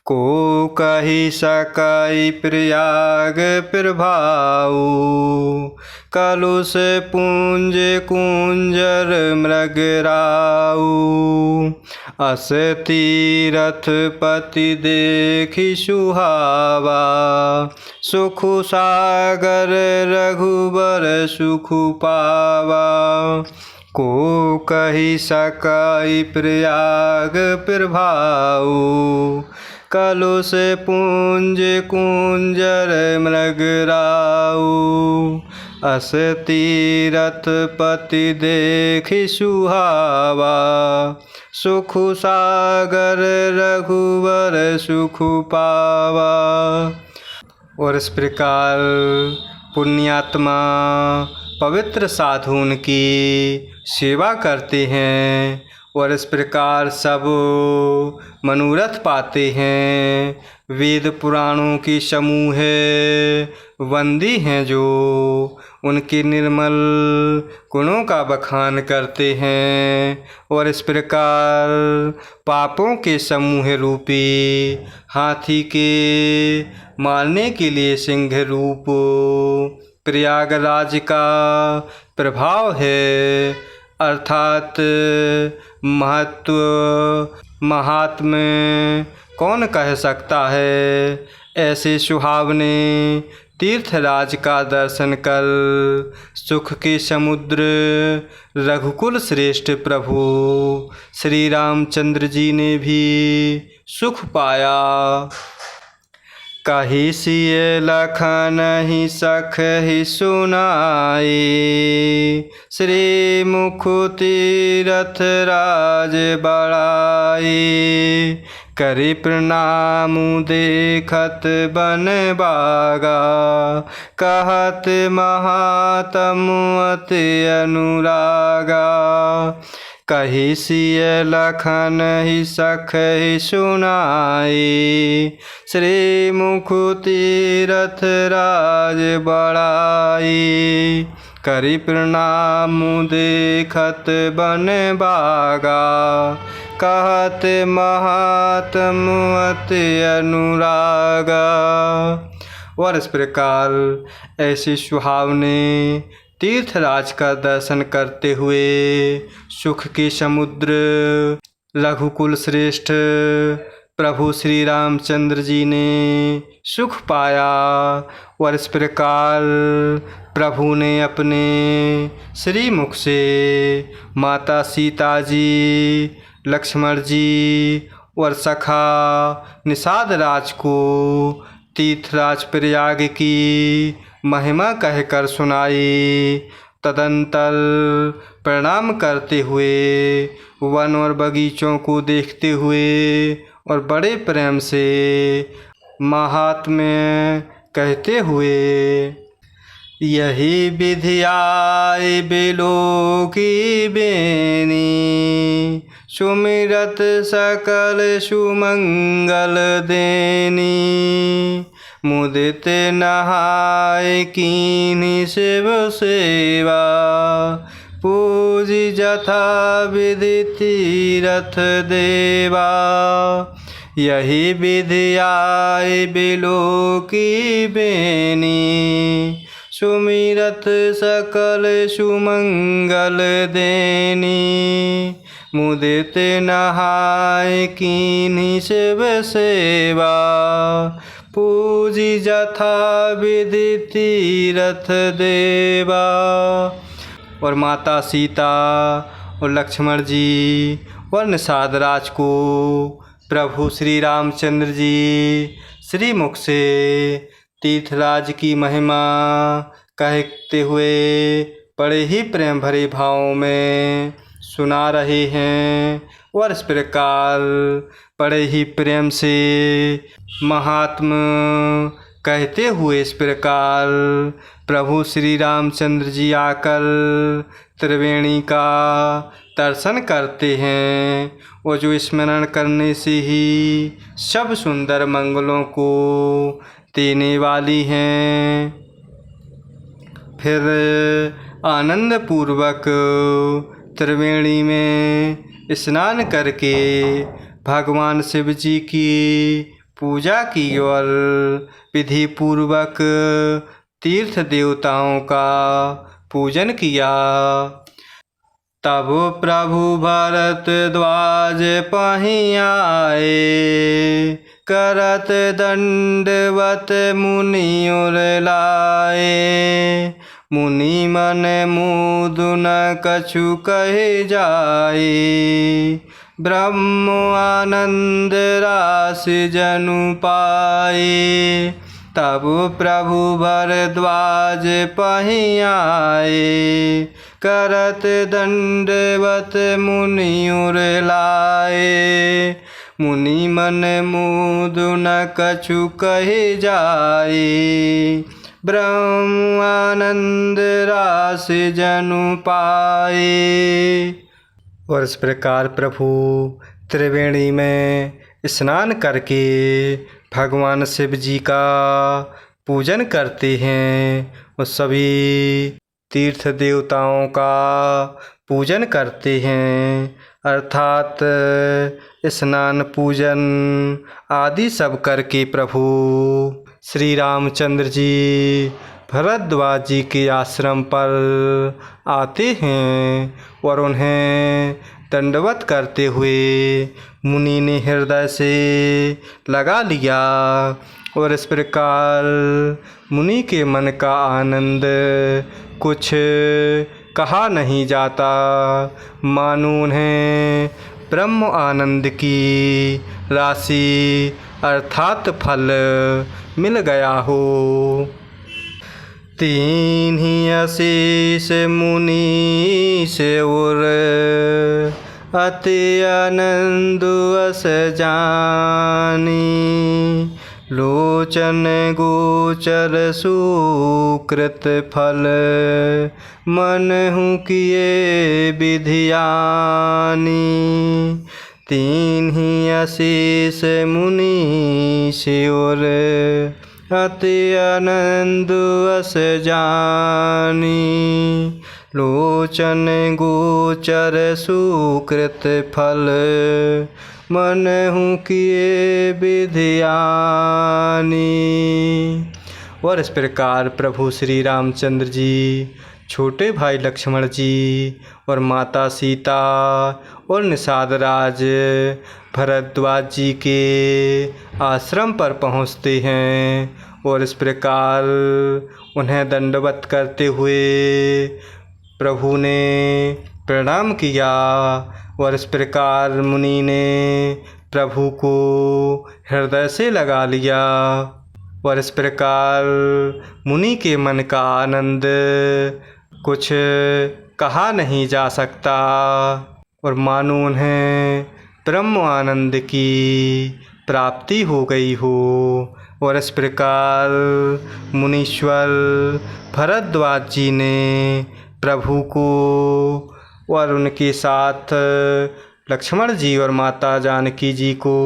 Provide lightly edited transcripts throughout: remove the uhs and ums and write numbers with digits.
को कही सकई प्रयाग प्रभाऊ। कलुष पुंज कुंजर मृगराऊ। अस तीरथ पति देखि सुहावा। सुख सागर रघुबर सुख पावा। को कही सकई प्रयाग प्रभाऊ। कलुष पुंज कुंजर मृगराऊ। अस तीरथ पति देखि सुहावा। सुख सागर रघुवर सुख पावा। और इस प्रकार पुण्यात्मा पवित्र साधुओं की सेवा करते हैं और इस प्रकार सब मनोरथ पाते हैं। वेद पुराणों की समूह वंदी हैं जो उनके निर्मल गुणों का बखान करते हैं। और इस प्रकार पापों के समूह रूपी हाथी के मारने के लिए सिंह रूप प्रयागराज का प्रभाव है। अर्थात महात्म्य कौन कह सकता है। ऐसे सुहावने तीर्थराज का दर्शन कर सुख के समुद्र रघुकुल श्रेष्ठ प्रभु श्री रामचंद्र जी ने भी सुख पाया। कही सिय लखन ही सख ही सुनाई। श्री मुख तीरथ राज बड़ाई। करि प्रणाम देखत बन बागा। कहत महात्म अति अनुरागा। कही सिय लखन ही सख ही सुनाई। श्री मुख तीरथ राज बड़ाई। करि प्रणाम देखत बन बागा। कहत महात्म अति अनुरागा। और इस प्रकार ऐसे सुहावने तीर्थराज का दर्शन करते हुए सुख के समुद्र रघुकुल श्रेष्ठ प्रभु श्री रामचंद्र जी ने सुख पाया। और इस प्रकार प्रभु ने अपने श्री मुख से माता सीता जी, लक्ष्मण जी और सखा निषाद राज को तीर्थराज प्रयाग की महिमा कहकर सुनाई। तदंतर प्रणाम करते हुए वन और बगीचों को देखते हुए और बड़े प्रेम से महात्म्य कहते हुए यही विधि आए बिलो की बेनी। सुमिरत सकल सुमंगल देनी। मुदित नहाय कीन्ही शिव सेवा। पूज जथा विधि तीरथ देवा। यही विधि आए बिलो की बेनी। सुमिरत सकल सुमंगल देनी। मुदित नहाय कीन्ही शिव सेवा। पूजी जथा विधि तीरथ देवा। और माता सीता और लक्ष्मण जी और निषाद राज को प्रभु श्री रामचंद्र जी श्री मुख से तीर्थराज की महिमा कहते हुए बड़े ही प्रेम भरे भाव में सुना रहे हैं। और इस प्रकार बड़े ही प्रेम से महात्मा कहते हुए इस प्रकार प्रभु श्री रामचंद्र जी आकर त्रिवेणी का दर्शन करते हैं। और जो स्मरण करने से ही सब सुंदर मंगलों को देने वाली हैं। फिर आनंद पूर्वक त्रिवेणी में स्नान करके भगवान शिव जी की पूजा की और विधि पूर्वक तीर्थ देवताओं का पूजन किया। तब प्रभु भरद्वाज पहीं आए, करत दंडवत मुनि और लाए। मुनि मन मुदु न कछु कहे जाए, ब्रह्म आनंद रास जनु पाए। तब प्रभु भरद्वाज पहीं आए, करत दंडवत मुनि और लाए। मुनि मन मुदु न कछु कहे जाए, ब्रह्म आनंद रास जनु पाए। और इस प्रकार प्रभु त्रिवेणी में स्नान करके भगवान शिव जी का पूजन करते हैं और सभी तीर्थ देवताओं का पूजन करते हैं, अर्थात स्नान पूजन आदि सब करके प्रभु श्री रामचंद्र जी भरद्वाज जी के आश्रम पर आते हैं और उन्हें दंडवत करते हुए मुनि ने हृदय से लगा लिया। और इस प्रकार मुनि के मन का आनंद कुछ कहा नहीं जाता, मानो उन्हें ब्रह्म आनंद की राशि अर्थात फल मिल गया हो। तीन ही आशीष मुनि से और अति आनंद अस जानी। लोचन गोचर सुकृत फल, मनहु किए विधियानी। तीन ही आशीष मुनि से और अति आनंद अस जानी। लोचन गोचर सुकृत फल, मनहु किए विधियानी। और इस प्रकार प्रभु श्री रामचंद्र जी छोटे भाई लक्ष्मण जी और माता सीता और निषाद राज भरद्वाज जी के आश्रम पर पहुँचते हैं और इस प्रकार उन्हें दंडवत करते हुए प्रभु ने प्रणाम किया। और इस प्रकार मुनि ने प्रभु को हृदय से लगा लिया और इस प्रकार मुनि के मन का आनंद कुछ कहा नहीं जा सकता और मानो उन्हें ब्रह्म आनंद की प्राप्ति हो गई हो। और इस प्रकार मुनीश्वर भरद्वाज जी ने प्रभु को और उनके साथ लक्ष्मण जी और माता जानकी जी को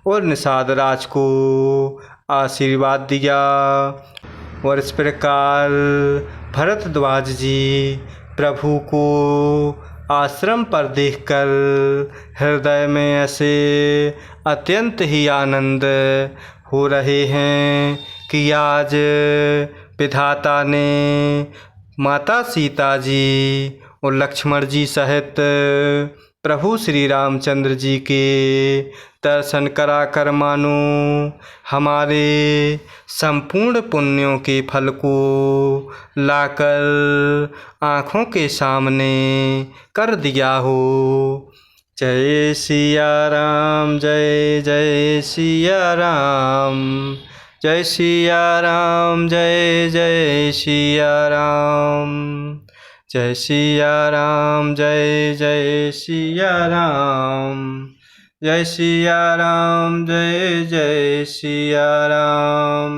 और निषाद राज को आशीर्वाद दिया। और इस प्रकार भरद्वाज जी प्रभु को आश्रम पर देखकर हृदय में ऐसे अत्यंत ही आनंद हो रहे हैं कि आज विधाता ने माता सीता जी और लक्ष्मण जी सहित प्रभु श्री रामचंद्र जी के दर्शन कराकर मानो हमारे संपूर्ण पुण्यों के फल को लाकर आँखों के सामने कर दिया हो। जय सिया राम, जय जय सिया राम, जय सिया राम, जय जय सिया राम, जय सिया राम, जय जय सिया राम, जय सिया राम, जय जय सिया राम।